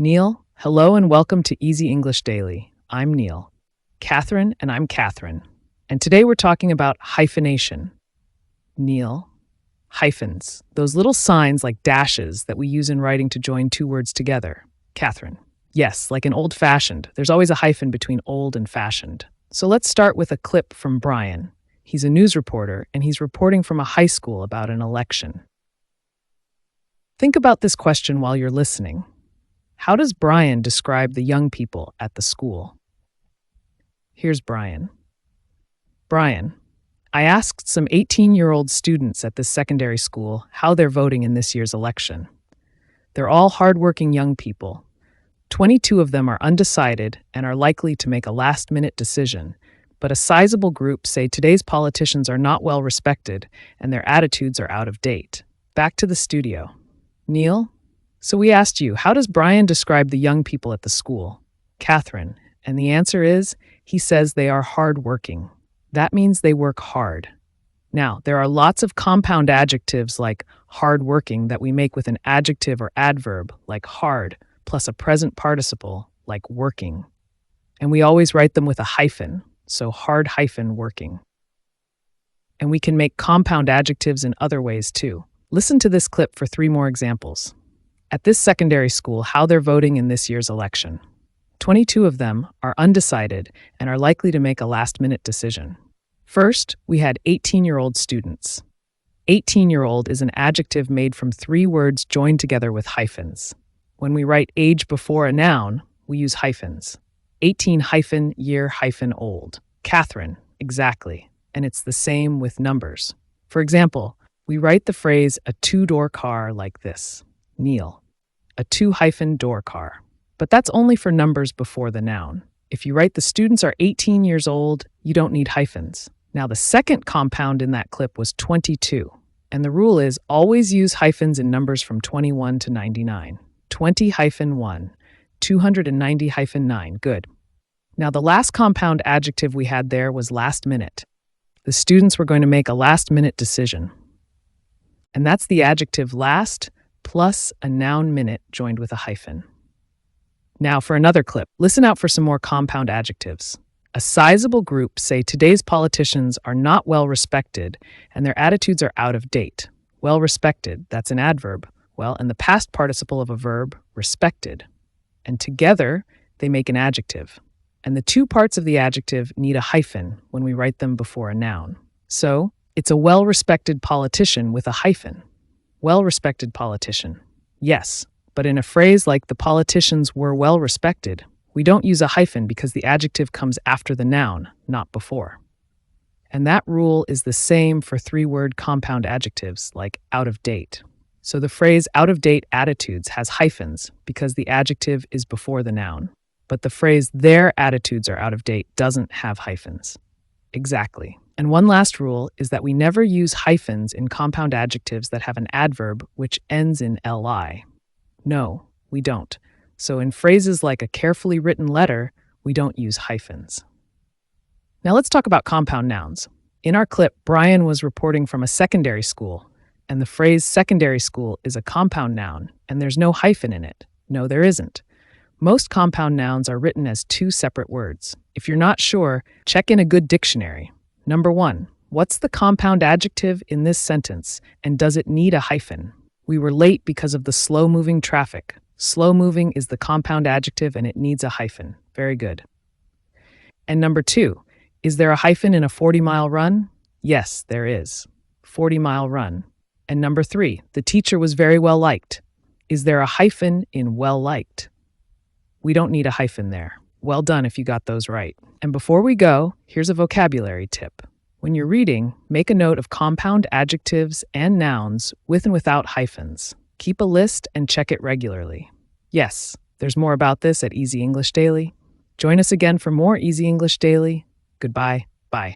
Neil, hello and welcome to Easy English Daily. I'm Neil. Catherine and I'm Catherine. And today we're talking about hyphenation. Neil, hyphens, those little signs like dashes that we use in writing to join two words together. Catherine, yes, like an old-fashioned. There's always a hyphen between old and fashioned. So let's start with a clip from Brian. He's a news reporter and he's reporting from a high school about an election. Think about this question while you're listening. How does Brian describe the young people at the school? Here's Brian. Brian, I asked some 18-year-old students at this secondary school how they're voting in this year's election. They're all hardworking young people. 22 of them are undecided and are likely to make a last-minute decision, but a sizable group say today's politicians are not well respected and their attitudes are out of date. Back to the studio. Neil? So we asked you, how does Brian describe the young people at the school? Catherine, and the answer is, he says they are hardworking. That means they work hard. Now, there are lots of compound adjectives like hardworking that we make with an adjective or adverb like hard, plus a present participle like working. And we always write them with a hyphen, so hard hyphen working. And we can make compound adjectives in other ways too. Listen to this clip for 3 more examples. At this secondary school, how they're voting in this year's election. 22 of them are undecided and are likely to make a last-minute decision. First, we had 18-year-old students. 18-year-old is an adjective made from 3 words joined together with hyphens. When we write age before a noun, we use hyphens. 18-year-old. Catherine, exactly. And it's the same with numbers. For example, we write the phrase a 2-door car like this. Neil, a 2-door car. But that's only for numbers before the noun. If you write the students are 18 years old, you don't need hyphens. Now the second compound in that clip was 22. And the rule is always use hyphens in numbers from 21 to 99. 20-1, 290-9, good. Now the last compound adjective we had there was last minute. The students were going to make a last-minute decision. And that's the adjective last plus a noun minute joined with a hyphen. Now for another clip, listen out for some more compound adjectives. A sizable group say today's politicians are not well respected and their attitudes are out of date. Well respected, that's an adverb. Well, and the past participle of a verb, respected. And together, they make an adjective. And the 2 parts of the adjective need a hyphen when we write them before a noun. So, it's a well-respected politician with a hyphen. Well-respected politician. Yes, but in a phrase like the politicians were well-respected, we don't use a hyphen because the adjective comes after the noun, not before. And that rule is the same for 3-word compound adjectives like out of date. So the phrase out of date attitudes has hyphens because the adjective is before the noun. But the phrase their attitudes are out of date doesn't have hyphens. Exactly. And one last rule is that we never use hyphens in compound adjectives that have an adverb which ends in li. No, we don't. So in phrases like a carefully written letter, we don't use hyphens. Now let's talk about compound nouns. In our clip, Brian was reporting from a secondary school, and the phrase secondary school is a compound noun, and there's no hyphen in it. No, there isn't. Most compound nouns are written as 2 separate words. If you're not sure, check in a good dictionary. Number 1, what's the compound adjective in this sentence, and does it need a hyphen? We were late because of the slow-moving traffic. Slow-moving is the compound adjective and it needs a hyphen. Very good. And number 2, is there a hyphen in a 40-mile run? Yes, there is. 40-mile run. And number 3, the teacher was very well liked. Is there a hyphen in well liked? We don't need a hyphen there. Well done if you got those right. And before we go, here's a vocabulary tip. When you're reading, make a note of compound adjectives and nouns with and without hyphens. Keep a list and check it regularly. Yes, there's more about this at Easy English Daily. Join us again for more Easy English Daily. Goodbye. Bye.